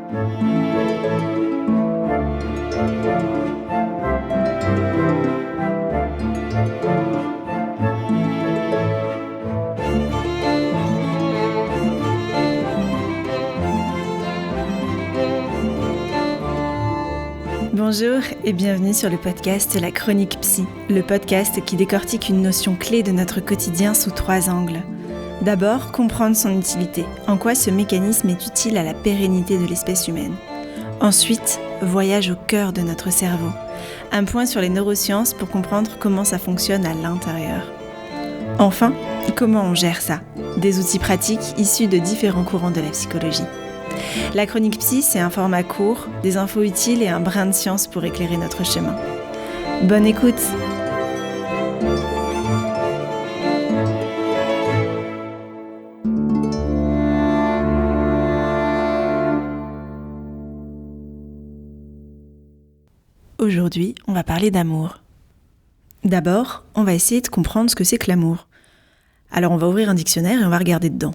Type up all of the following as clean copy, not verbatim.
Bonjour et bienvenue sur le podcast La Chronique Psy, le podcast qui décortique une notion clé de notre quotidien sous 3 angles. D'abord, comprendre son utilité, en quoi ce mécanisme est utile à la pérennité de l'espèce humaine. Ensuite, voyage au cœur de notre cerveau, un point sur les neurosciences pour comprendre comment ça fonctionne à l'intérieur. Enfin, comment on gère ça, des outils pratiques issus de différents courants de la psychologie. La Chronique Psy, c'est un format court, des infos utiles et un brin de science pour éclairer notre chemin. Bonne écoute! Aujourd'hui, on va parler d'amour. D'abord, on va essayer de comprendre ce que c'est que l'amour. Alors on va ouvrir un dictionnaire et on va regarder dedans.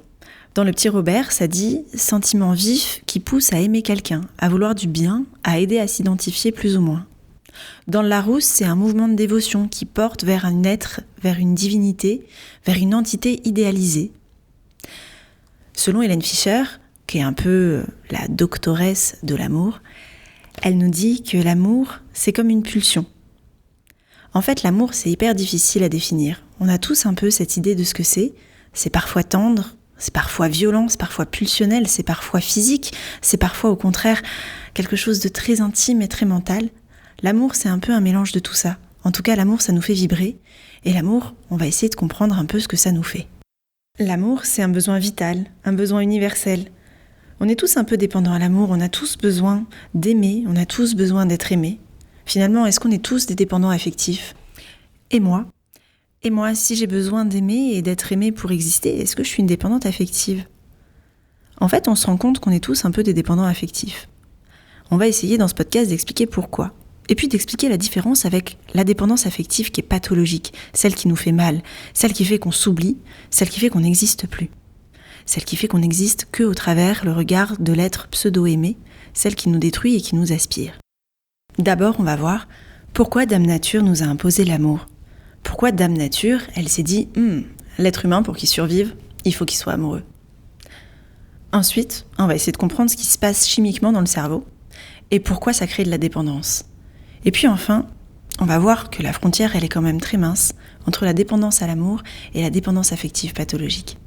Dans le petit Robert, ça dit « sentiment vif qui pousse à aimer quelqu'un, à vouloir du bien, à aider à s'identifier plus ou moins ». Dans le Larousse, c'est un mouvement de dévotion qui porte vers un être, vers une divinité, vers une entité idéalisée. Selon Hélène Fischer, qui est un peu la doctoresse de l'amour, elle nous dit que l'amour, c'est comme une pulsion. En fait, l'amour, c'est hyper difficile à définir. On a tous un peu cette idée de ce que c'est. C'est parfois tendre, c'est parfois violent, c'est parfois pulsionnel, c'est parfois physique, c'est parfois au contraire quelque chose de très intime et très mental. L'amour, c'est un peu un mélange de tout ça. En tout cas, l'amour, ça nous fait vibrer. Et l'amour, on va essayer de comprendre un peu ce que ça nous fait. L'amour, c'est un besoin vital, un besoin universel. On est tous un peu dépendants à l'amour, on a tous besoin d'aimer, on a tous besoin d'être aimés. Finalement, est-ce qu'on est tous des dépendants affectifs ? Et moi, si j'ai besoin d'aimer et d'être aimée pour exister, est-ce que je suis une dépendante affective ? En fait, on se rend compte qu'on est tous un peu des dépendants affectifs. On va essayer dans ce podcast d'expliquer pourquoi. Et puis d'expliquer la différence avec la dépendance affective qui est pathologique, celle qui nous fait mal, celle qui fait qu'on s'oublie, celle qui fait qu'on n'existe plus. Celle qui fait qu'on n'existe que au travers le regard de l'être pseudo-aimé, celle qui nous détruit et qui nous aspire. D'abord, on va voir pourquoi Dame Nature nous a imposé l'amour. Pourquoi Dame Nature, elle s'est dit « l'être humain, pour qu'il survive, il faut qu'il soit amoureux ». Ensuite, on va essayer de comprendre ce qui se passe chimiquement dans le cerveau et pourquoi ça crée de la dépendance. Et puis enfin, on va voir que la frontière, elle est quand même très mince entre la dépendance à l'amour et la dépendance affective pathologique.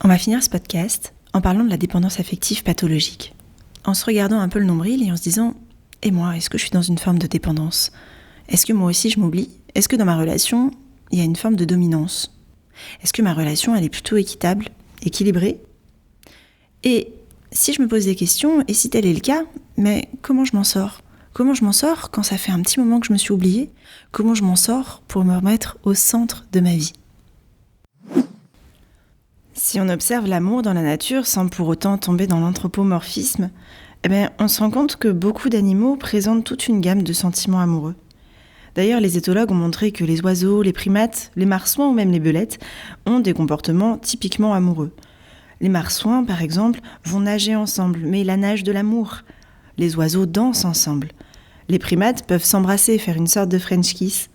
On va finir ce podcast en parlant de la dépendance affective pathologique, en se regardant un peu le nombril et en se disant « et moi, est-ce que je suis dans une forme de dépendance ? Est-ce que moi aussi je m'oublie ? Est-ce que dans ma relation, il y a une forme de dominance ? Est-ce que ma relation, elle est plutôt équitable, équilibrée ? Et si je me pose des questions, et si tel est le cas, mais comment je m'en sors ? Comment je m'en sors quand ça fait un petit moment que je me suis oubliée ? Comment je m'en sors pour me remettre au centre de ma vie ? Si on observe l'amour dans la nature sans pour autant tomber dans l'anthropomorphisme, on se rend compte que beaucoup d'animaux présentent toute une gamme de sentiments amoureux. D'ailleurs, les éthologues ont montré que les oiseaux, les primates, les marsouins ou même les belettes ont des comportements typiquement amoureux. Les marsouins, par exemple, vont nager ensemble, mais la nage de l'amour. Les oiseaux dansent ensemble. Les primates peuvent s'embrasser, faire une sorte de French kiss.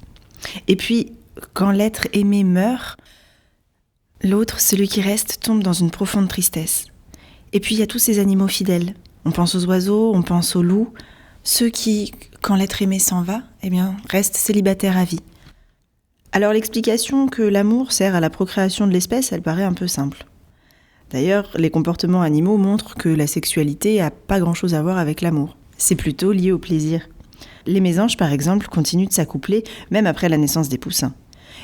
Et puis, quand l'être aimé meurt, l'autre, celui qui reste, tombe dans une profonde tristesse. Et puis il y a tous ces animaux fidèles. On pense aux oiseaux, on pense aux loups, ceux qui, quand l'être aimé s'en va, restent célibataires à vie. Alors l'explication que l'amour sert à la procréation de l'espèce, elle paraît un peu simple. D'ailleurs, les comportements animaux montrent que la sexualité n'a pas grand-chose à voir avec l'amour. C'est plutôt lié au plaisir. Les mésanges, par exemple, continuent de s'accoupler même après la naissance des poussins.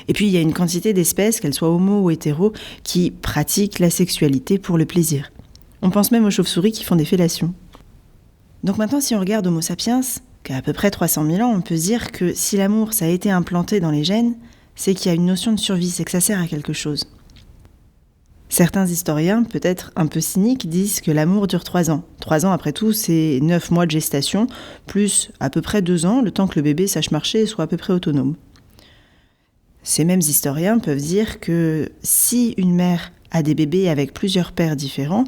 Et puis, il y a une quantité d'espèces, qu'elles soient homo ou hétéro, qui pratiquent la sexualité pour le plaisir. On pense même aux chauves-souris qui font des fellations. Donc maintenant, si on regarde Homo sapiens, qu'à peu près 300 000 ans, on peut se dire que si l'amour, ça a été implanté dans les gènes, c'est qu'il y a une notion de survie, c'est que ça sert à quelque chose. Certains historiens, peut-être un peu cyniques, disent que l'amour dure 3 ans. 3 ans, après tout, c'est 9 mois de gestation, plus à peu près 2 ans, le temps que le bébé sache marcher et soit à peu près autonome. Ces mêmes historiens peuvent dire que si une mère a des bébés avec plusieurs pères différents,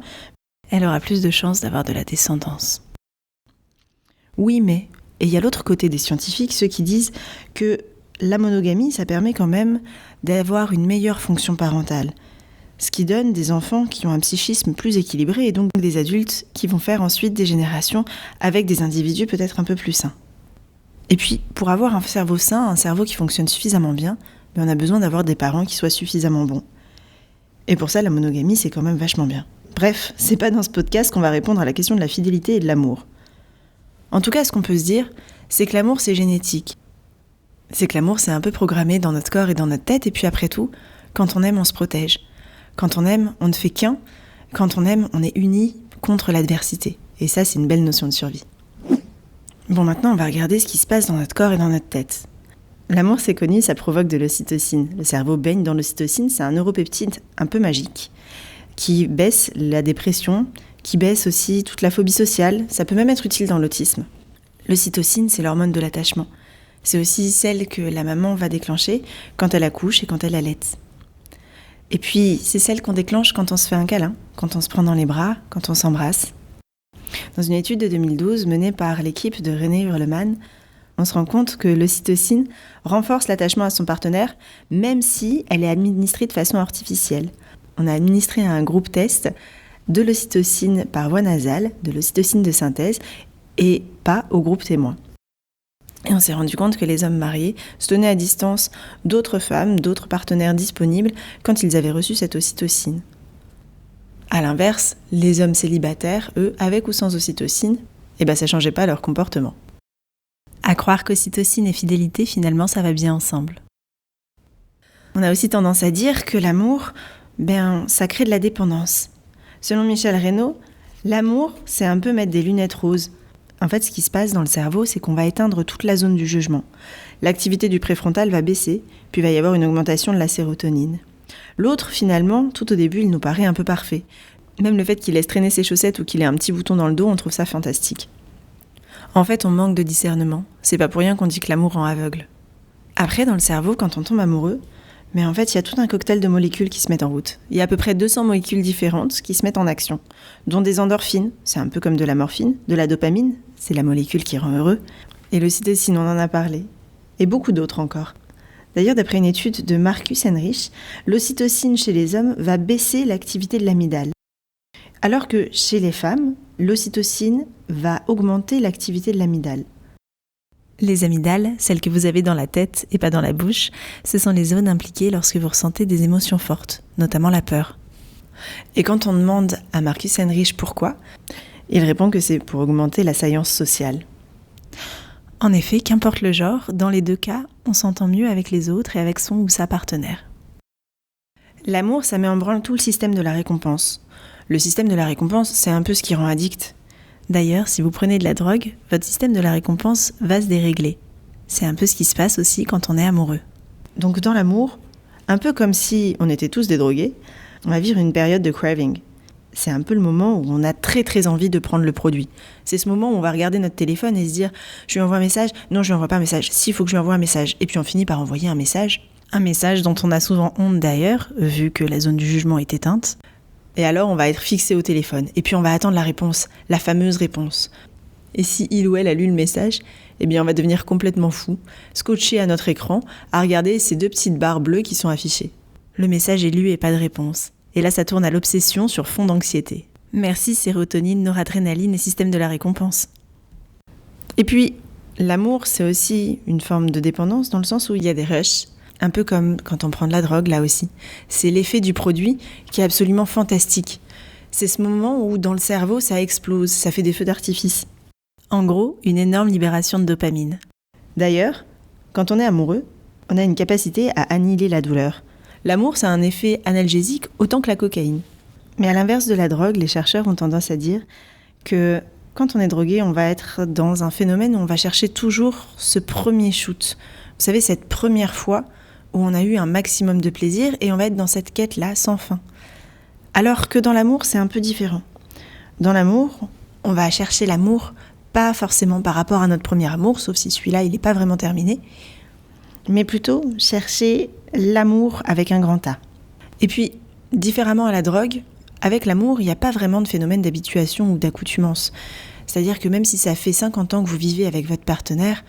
elle aura plus de chances d'avoir de la descendance. Oui, mais... Et il y a l'autre côté des scientifiques, ceux qui disent que la monogamie, ça permet quand même d'avoir une meilleure fonction parentale. Ce qui donne des enfants qui ont un psychisme plus équilibré et donc des adultes qui vont faire ensuite des générations avec des individus peut-être un peu plus sains. Et puis, pour avoir un cerveau sain, un cerveau qui fonctionne suffisamment bien, on a besoin d'avoir des parents qui soient suffisamment bons. Et pour ça, la monogamie, c'est quand même vachement bien. Bref, c'est pas dans ce podcast qu'on va répondre à la question de la fidélité et de l'amour. En tout cas, ce qu'on peut se dire, c'est que l'amour, c'est génétique. C'est que l'amour, c'est un peu programmé dans notre corps et dans notre tête, et puis après tout, quand on aime, on se protège. Quand on aime, on ne fait qu'un. Quand on aime, on est unis contre l'adversité. Et ça, c'est une belle notion de survie. Bon, maintenant, on va regarder ce qui se passe dans notre corps et dans notre tête. L'amour, c'est connu, ça provoque de l'ocytocine. Le cerveau baigne dans l'ocytocine, c'est un neuropeptide un peu magique, qui baisse la dépression, qui baisse aussi toute la phobie sociale. Ça peut même être utile dans l'autisme. L'ocytocine, c'est l'hormone de l'attachement. C'est aussi celle que la maman va déclencher quand elle accouche et quand elle allaite. Et puis, c'est celle qu'on déclenche quand on se fait un câlin, quand on se prend dans les bras, quand on s'embrasse. Dans une étude de 2012 menée par l'équipe de René Hurleman, on se rend compte que l'ocytocine renforce l'attachement à son partenaire, même si elle est administrée de façon artificielle. On a administré à un groupe test de l'ocytocine par voie nasale, de l'ocytocine de synthèse, et pas au groupe témoin. Et on s'est rendu compte que les hommes mariés se tenaient à distance d'autres femmes, d'autres partenaires disponibles quand ils avaient reçu cette ocytocine. À l'inverse, les hommes célibataires, eux, avec ou sans ocytocine, ça changeait pas leur comportement. À croire qu'ocytocine et fidélité, finalement, ça va bien ensemble. On a aussi tendance à dire que l'amour, ça crée de la dépendance. Selon Michel Reynaud, l'amour, c'est un peu mettre des lunettes roses. En fait, ce qui se passe dans le cerveau, c'est qu'on va éteindre toute la zone du jugement. L'activité du préfrontal va baisser, puis il va y avoir une augmentation de la sérotonine. L'autre, finalement, tout au début, il nous paraît un peu parfait. Même le fait qu'il laisse traîner ses chaussettes ou qu'il ait un petit bouton dans le dos, on trouve ça fantastique. En fait, on manque de discernement. C'est pas pour rien qu'on dit que l'amour rend aveugle. Après, dans le cerveau, quand on tombe amoureux, il y a tout un cocktail de molécules qui se mettent en route. Il y a à peu près 200 molécules différentes qui se mettent en action, dont des endorphines, c'est un peu comme de la morphine, de la dopamine, c'est la molécule qui rend heureux, et l'ocytocine, on en a parlé, et beaucoup d'autres encore. D'ailleurs, d'après une étude de Marcus Henrich, l'ocytocine chez les hommes va baisser l'activité de l'amygdale, alors que chez les femmes, l'ocytocine va augmenter l'activité de l'amygdale. Les amygdales, celles que vous avez dans la tête et pas dans la bouche, ce sont les zones impliquées lorsque vous ressentez des émotions fortes, notamment la peur. Et quand on demande à Marcus Henrich pourquoi, il répond que c'est pour augmenter la salience sociale. En effet, qu'importe le genre, dans les deux cas, on s'entend mieux avec les autres et avec son ou sa partenaire. L'amour, ça met en branle tout le système de la récompense. Le système de la récompense, c'est un peu ce qui rend addict. D'ailleurs, si vous prenez de la drogue, votre système de la récompense va se dérégler. C'est un peu ce qui se passe aussi quand on est amoureux. Donc dans l'amour, un peu comme si on était tous des drogués, on va vivre une période de craving. C'est un peu le moment où on a très très envie de prendre le produit. C'est ce moment où on va regarder notre téléphone et se dire « je lui envoie un message, non je lui envoie pas un message, si, il faut que je lui envoie un message ». Et puis on finit par envoyer un message dont on a souvent honte d'ailleurs, vu que la zone du jugement est éteinte. Et alors, on va être fixé au téléphone. Et puis, on va attendre la réponse, la fameuse réponse. Et si il ou elle a lu le message, on va devenir complètement fou, scotché à notre écran, à regarder ces 2 petites barres bleues qui sont affichées. Le message est lu et pas de réponse. Et là, ça tourne à l'obsession sur fond d'anxiété. Merci sérotonine, noradrénaline et système de la récompense. Et puis, l'amour, c'est aussi une forme de dépendance dans le sens où il y a des rushs. Un peu comme quand on prend de la drogue, là aussi. C'est l'effet du produit qui est absolument fantastique. C'est ce moment où, dans le cerveau, ça explose, ça fait des feux d'artifice. En gros, une énorme libération de dopamine. D'ailleurs, quand on est amoureux, on a une capacité à annihiler la douleur. L'amour, ça a un effet analgésique autant que la cocaïne. Mais à l'inverse de la drogue, les chercheurs ont tendance à dire que quand on est drogué, on va être dans un phénomène où on va chercher toujours ce premier shoot. Vous savez, cette première fois où on a eu un maximum de plaisir et on va être dans cette quête-là sans fin. Alors que dans l'amour, c'est un peu différent. Dans l'amour, on va chercher l'amour, pas forcément par rapport à notre premier amour, sauf si celui-là, il n'est pas vraiment terminé, mais plutôt chercher l'amour avec un grand A. Et puis, différemment à la drogue, avec l'amour, il n'y a pas vraiment de phénomène d'habituation ou d'accoutumance. C'est-à-dire que même si ça fait 50 ans que vous vivez avec votre partenaire,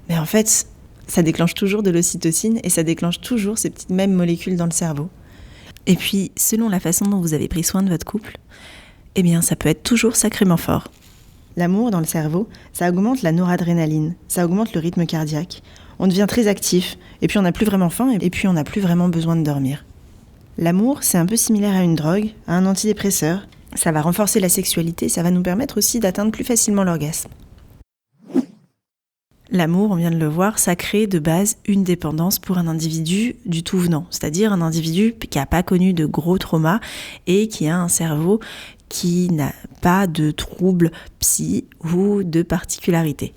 mais en fait, ça déclenche toujours de l'ocytocine et ça déclenche toujours ces petites mêmes molécules dans le cerveau. Et puis, selon la façon dont vous avez pris soin de votre couple, eh bien, ça peut être toujours sacrément fort. L'amour dans le cerveau, ça augmente la noradrénaline, ça augmente le rythme cardiaque. On devient très actif, et puis on n'a plus vraiment faim, et puis on n'a plus vraiment besoin de dormir. L'amour, c'est un peu similaire à une drogue, à un antidépresseur. Ça va renforcer la sexualité, ça va nous permettre aussi d'atteindre plus facilement l'orgasme. L'amour, on vient de le voir, ça crée de base une dépendance pour un individu du tout venant, c'est-à-dire un individu qui n'a pas connu de gros traumas et qui a un cerveau qui n'a pas de troubles psy ou de particularités.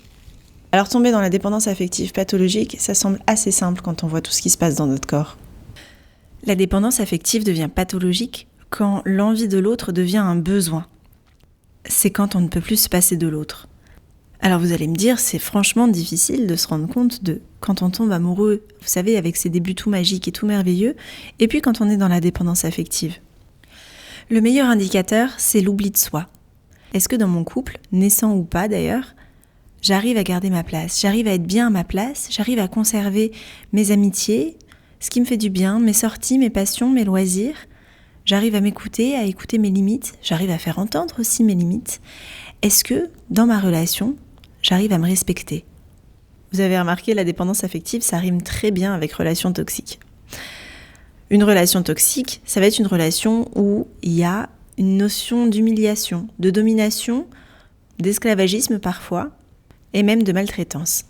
Alors tomber dans la dépendance affective pathologique, ça semble assez simple quand on voit tout ce qui se passe dans notre corps. La dépendance affective devient pathologique quand l'envie de l'autre devient un besoin. C'est quand on ne peut plus se passer de l'autre. Alors vous allez me dire, c'est franchement difficile de se rendre compte de quand on tombe amoureux, vous savez, avec ses débuts tout magiques et tout merveilleux, et puis quand on est dans la dépendance affective. Le meilleur indicateur, c'est l'oubli de soi. Est-ce que dans mon couple, naissant ou pas d'ailleurs, j'arrive à garder ma place, j'arrive à être bien à ma place, j'arrive à conserver mes amitiés, ce qui me fait du bien, mes sorties, mes passions, mes loisirs, j'arrive à m'écouter, à écouter mes limites, j'arrive à faire entendre aussi mes limites. Est-ce que, dans ma relation, j'arrive à me respecter ? Vous avez remarqué, la dépendance affective, ça rime très bien avec relation toxique. Une relation toxique, ça va être une relation où il y a une notion d'humiliation, de domination, d'esclavagisme parfois, et même de maltraitance.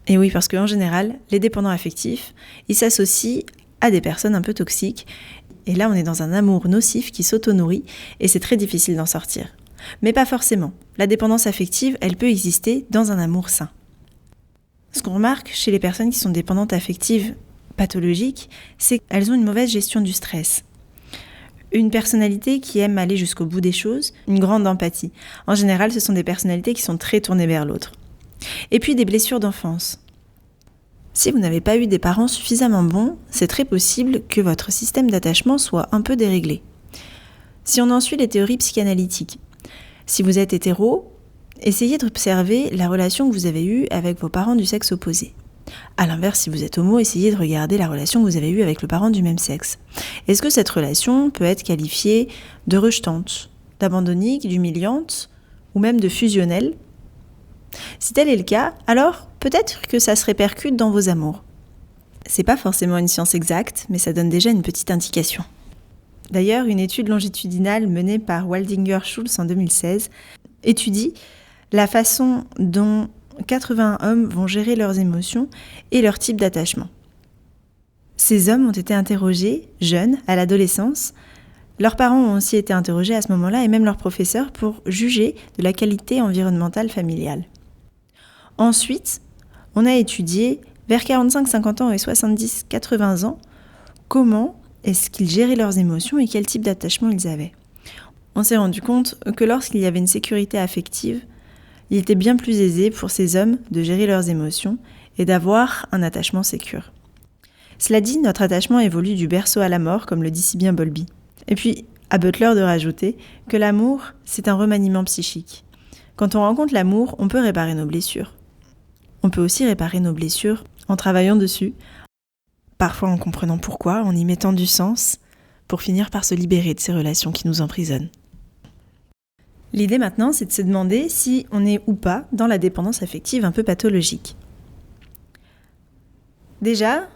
Et oui, parce qu'en général, les dépendants affectifs, ils s'associent à des personnes un peu toxiques, et là on est dans un amour nocif qui s'auto-nourrit, et c'est très difficile d'en sortir. Mais pas forcément. La dépendance affective, elle peut exister dans un amour sain. Ce qu'on remarque chez les personnes qui sont dépendantes affectives pathologiques, c'est qu'elles ont une mauvaise gestion du stress. Une personnalité qui aime aller jusqu'au bout des choses, une grande empathie. En général, ce sont des personnalités qui sont très tournées vers l'autre. Et puis des blessures d'enfance. Si vous n'avez pas eu des parents suffisamment bons, c'est très possible que votre système d'attachement soit un peu déréglé. Si on en suit les théories psychanalytiques, si vous êtes hétéro, essayez d'observer la relation que vous avez eue avec vos parents du sexe opposé. A l'inverse, si vous êtes homo, essayez de regarder la relation que vous avez eue avec le parent du même sexe. Est-ce que cette relation peut être qualifiée de rejetante, d'abandonnique, d'humiliante, ou même de fusionnelle ? Si tel est le cas, alors peut-être que ça se répercute dans vos amours. C'est pas forcément une science exacte, mais ça donne déjà une petite indication. D'ailleurs, une étude longitudinale menée par Waldinger-Schultz en 2016 étudie la façon dont 80 hommes vont gérer leurs émotions et leur type d'attachement. Ces hommes ont été interrogés, jeunes, à l'adolescence. Leurs parents ont aussi été interrogés à ce moment-là et même leurs professeurs pour juger de la qualité environnementale familiale. Ensuite, on a étudié vers 45-50 ans et 70-80 ans comment est-ce qu'ils géraient leurs émotions et quel type d'attachement ils avaient. On s'est rendu compte que lorsqu'il y avait une sécurité affective, il était bien plus aisé pour ces hommes de gérer leurs émotions et d'avoir un attachement sécure. Cela dit, notre attachement évolue du berceau à la mort, comme le dit si bien Bowlby. Et puis, à Butler de rajouter que l'amour, c'est un remaniement psychique. Quand on rencontre l'amour, on peut réparer nos blessures. On peut aussi réparer nos blessures en travaillant dessus, parfois en comprenant pourquoi, en y mettant du sens, pour finir par se libérer de ces relations qui nous emprisonnent. L'idée maintenant, c'est de se demander si on est ou pas dans la dépendance affective un peu pathologique. Déjà,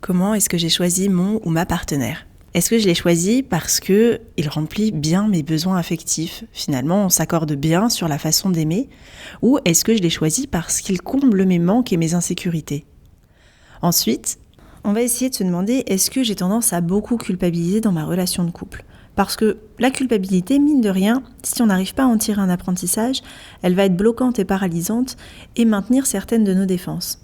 comment est-ce que j'ai choisi mon ou ma partenaire ? Est-ce que je l'ai choisi parce qu'il remplit bien mes besoins affectifs ? Finalement, on s'accorde bien sur la façon d'aimer. Ou est-ce que je l'ai choisi parce qu'il comble mes manques et mes insécurités ? Ensuite, on va essayer de se demander, est-ce que j'ai tendance à beaucoup culpabiliser dans ma relation de couple ? Parce que la culpabilité, mine de rien, si on n'arrive pas à en tirer un apprentissage, elle va être bloquante et paralysante et maintenir certaines de nos défenses.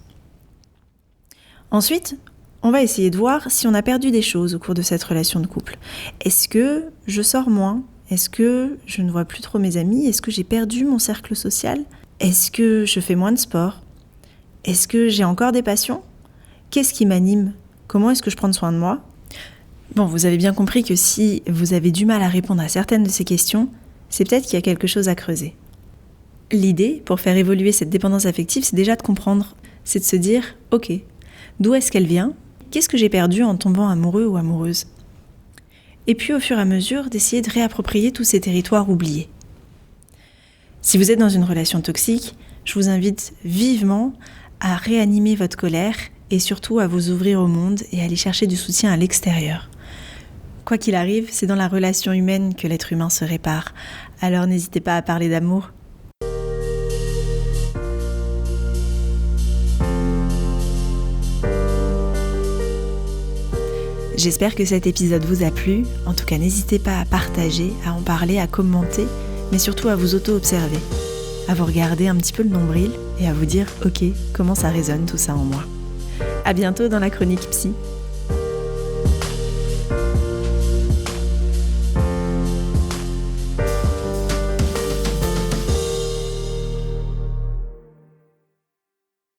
Ensuite, on va essayer de voir si on a perdu des choses au cours de cette relation de couple. Est-ce que je sors moins ? Est-ce que je ne vois plus trop mes amis ? Est-ce que j'ai perdu mon cercle social ? Est-ce que je fais moins de sport ? Est-ce que j'ai encore des passions ? Qu'est-ce qui m'anime ? Comment est-ce que je prends soin de moi ? Bon, vous avez bien compris que si vous avez du mal à répondre à certaines de ces questions, c'est peut-être qu'il y a quelque chose à creuser. L'idée, pour faire évoluer cette dépendance affective, c'est déjà de comprendre, c'est de se dire « Ok, d'où est-ce qu'elle vient ? Qu'est-ce que j'ai perdu en tombant amoureux ou amoureuse ?» Et puis au fur et à mesure, d'essayer de réapproprier tous ces territoires oubliés. Si vous êtes dans une relation toxique, je vous invite vivement à réanimer votre colère et surtout à vous ouvrir au monde et à aller chercher du soutien à l'extérieur. Quoi qu'il arrive, c'est dans la relation humaine que l'être humain se répare. Alors n'hésitez pas à parler d'amour. J'espère que cet épisode vous a plu. En tout cas, n'hésitez pas à partager, à en parler, à commenter, mais surtout à vous auto-observer, à vous regarder un petit peu le nombril et à vous dire « Ok, comment ça résonne tout ça en moi ?» À bientôt dans la chronique psy.